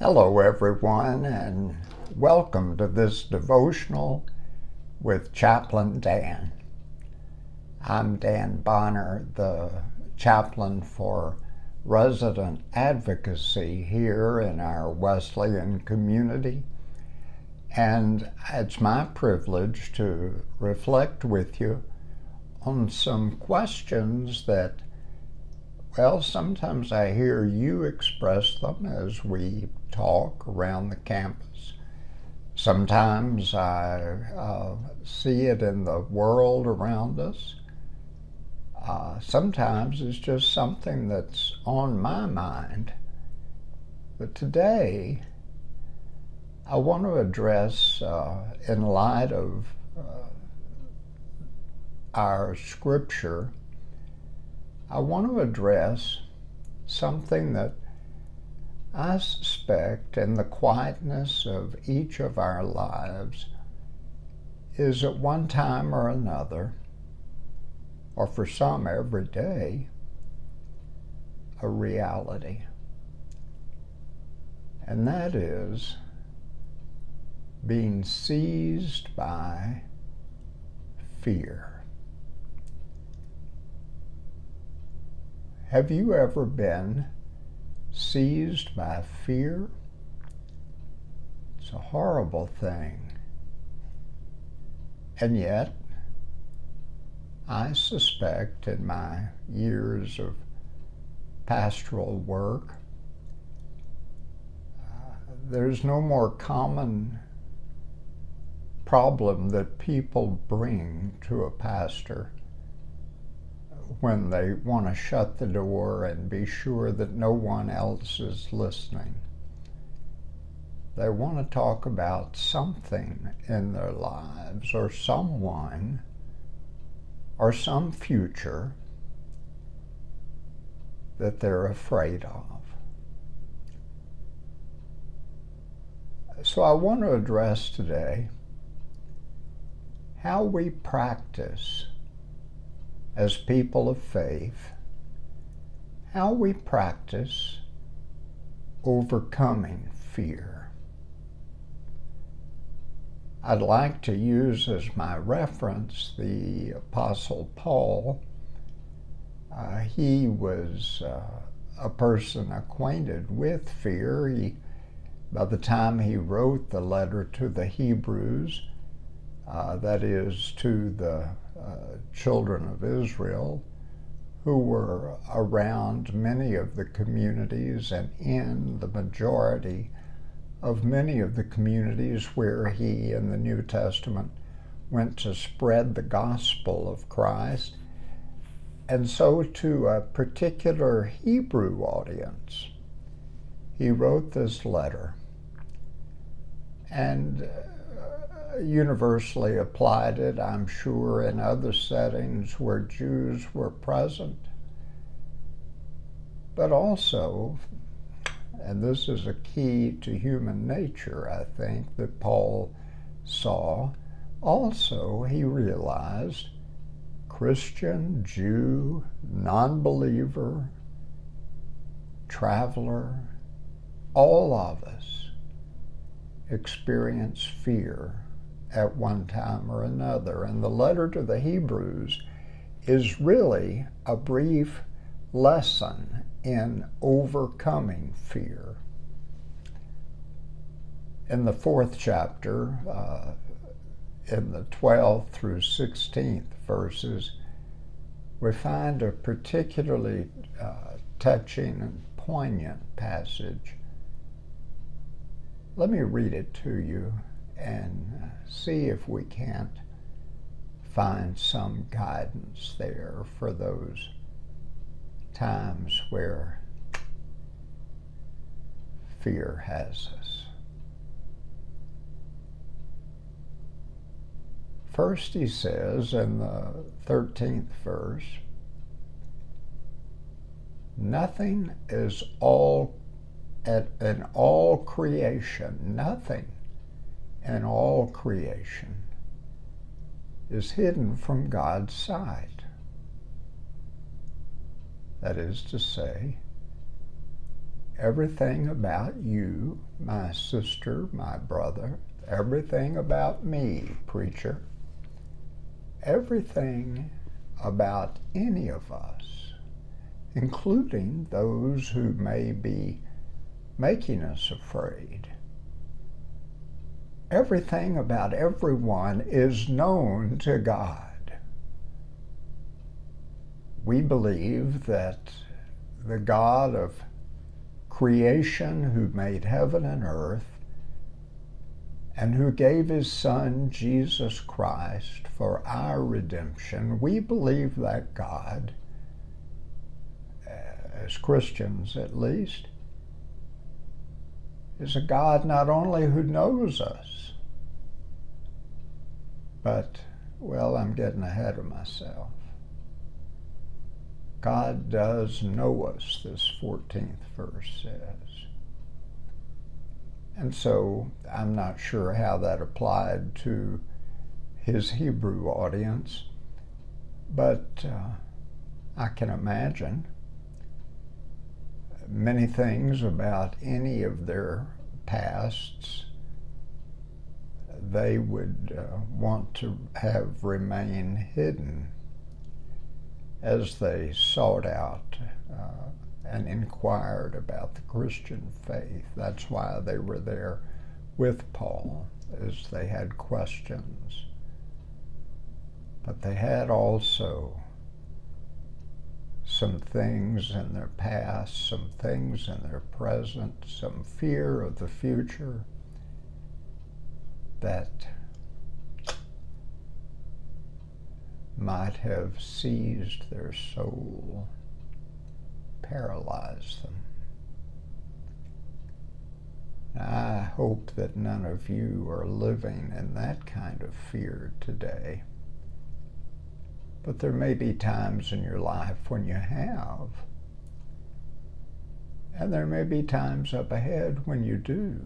Hello, everyone, and welcome to this devotional with Chaplain Dan. I'm Dan Bonner, the chaplain for resident advocacy here in our Wesleyan community, and it's my privilege to reflect with you on some questions that, well, sometimes I hear you express them as we talk around the campus. Sometimes I see it in the world around us. Sometimes it's just something that's on my mind. But today, I want to address, in light of our scripture, I want to address something that I suspect in the quietness of each of our lives is at one time or another, or for some every day, a reality. And that is being seized by fear. Have you ever been seized by fear? It's a horrible thing. And yet, I suspect in my years of pastoral work, there's no more common problem that people bring to a pastor when they want to shut the door and be sure that no one else is listening. They want to talk about something in their lives, or someone, or some future that they're afraid of. So I want to address today how we practice as people of faith, how we practice overcoming fear. I'd like to use as my reference the Apostle Paul. He was a person acquainted with fear. By the time he wrote the letter to the Hebrews, that is to the children of Israel, who were around many of the communities and in the majority of many of the communities where he in the New Testament went to spread the gospel of Christ. And so to a particular Hebrew audience, he wrote this letter, and universally applied it, I'm sure, in other settings where Jews were present. But also, and this is a key to human nature, I think, that Paul saw, also he realized Christian, Jew, non-believer, traveler, all of us experience fear at one time or another. And the letter to the Hebrews is really a brief lesson in overcoming fear. In the 4th chapter, in the 12th through 16th verses, we find a particularly touching and poignant passage. Let me read it to you and see if we can't find some guidance there for those times where fear has us. First, he says in the 13th verse, nothing is in all creation, nothing in all creation is hidden from God's sight. That is to say, everything about you, my sister, my brother, everything about me, preacher, everything about any of us, including those who may be making us afraid. Everything about everyone is known to God. We believe that the God of creation, who made heaven and earth, and who gave his Son, Jesus Christ, for our redemption, we believe that God, as Christians at least, is a God not only who knows us, but, well, I'm getting ahead of myself. God does know us, this 14th verse says. And so I'm not sure how that applied to his Hebrew audience, but I can imagine many things about any of their pasts they would want to have remain hidden as they sought out and inquired about the Christian faith. That's why they were there with Paul, as they had questions. But they had also some things in their past, some things in their present, some fear of the future that might have seized their soul, paralyzed them. I hope that none of you are living in that kind of fear today. But there may be times in your life when you have. And there may be times up ahead when you do.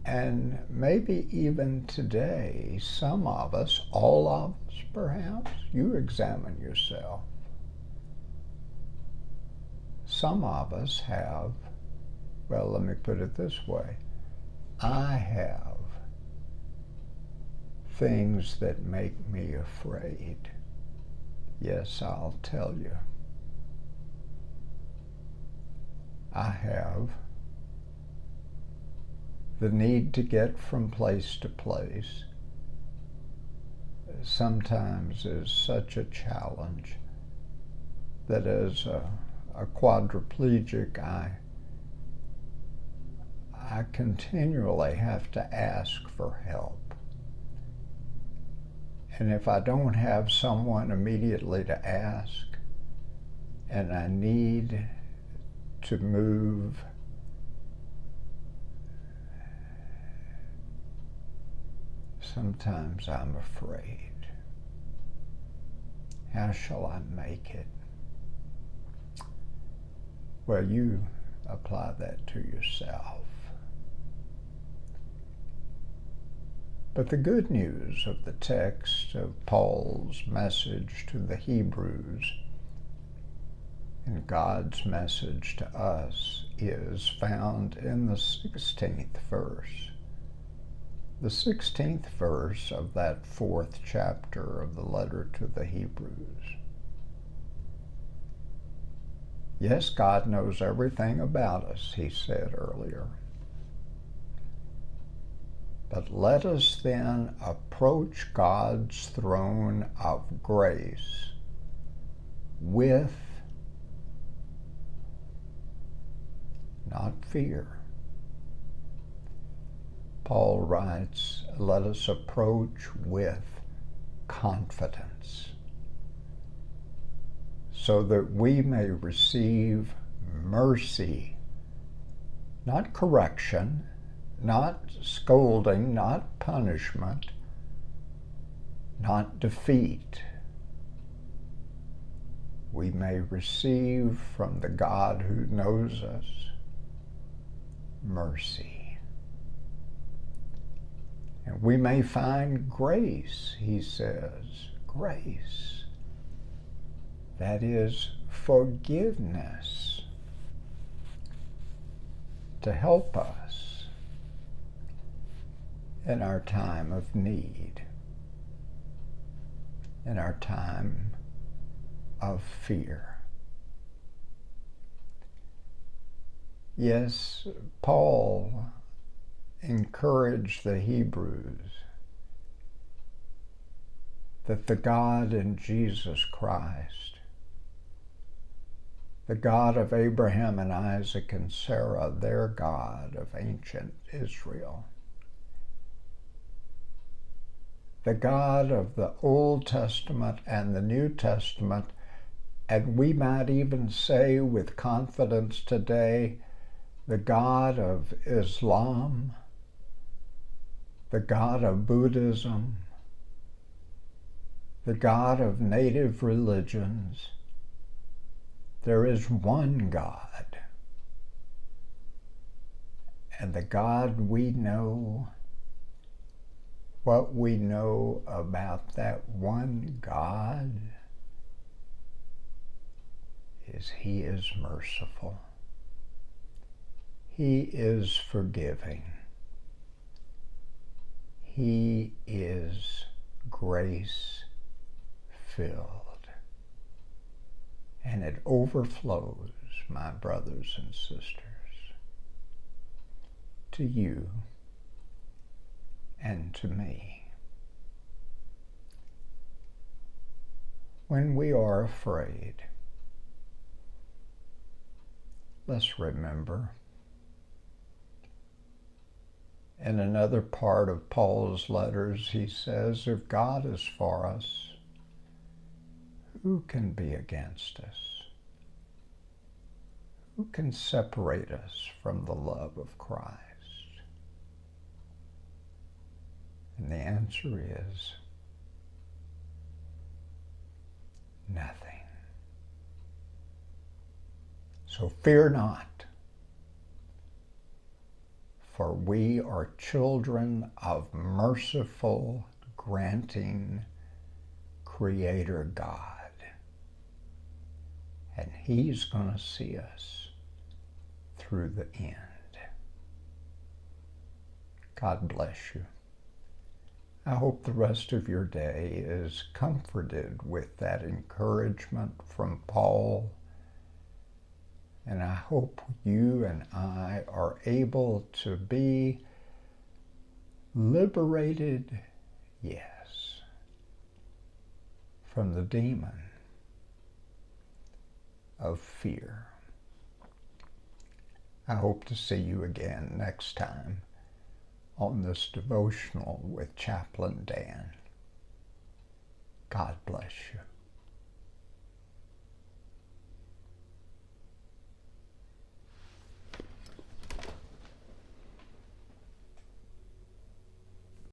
And maybe even today, some of us, all of us perhaps, you examine yourself. Some of us have, well, let me put it this way. I have things that make me afraid. Yes, I'll tell you. I have the need to get from place to place. Sometimes is such a challenge that as a quadriplegic, I continually have to ask for help. And if I don't have someone immediately to ask, and I need to move, sometimes I'm afraid. How shall I make it? Well, you apply that to yourself. But the good news of the text of Paul's message to the Hebrews and God's message to us is found in the 16th verse. The 16th verse of that 4th chapter of the letter to the Hebrews. Yes, God knows everything about us, he said earlier. But let us then approach God's throne of grace with not fear. Paul writes, let us approach with confidence, so that we may receive mercy, not correction, not scolding, not punishment, not defeat. We may receive from the God who knows us mercy. And we may find grace, he says, grace. That is forgiveness. to help us in our time of need, in our time of fear. Yes, Paul encouraged the Hebrews that the God in Jesus Christ, the God of Abraham and Isaac and Sarah, their God of ancient Israel, the God of the Old Testament and the New Testament, and we might even say with confidence today, the God of Islam, the God of Buddhism, the God of native religions. There is one God, and the God we know, what we know about that one God is He is merciful. He is forgiving. He is grace-filled. And it overflows, my brothers and sisters, to you and to me. When we are afraid, let's remember, in another part of Paul's letters, he says, if God is for us, who can be against us? Who can separate us from the love of Christ? And the answer is nothing. So fear not, for we are children of merciful, granting Creator God. And He's going to see us through the end. God bless you. I hope the rest of your day is comforted with that encouragement from Paul. And I hope you and I are able to be liberated, yes, from the demon of fear. I hope to see you again next time on this devotional with Chaplain Dan. God bless you.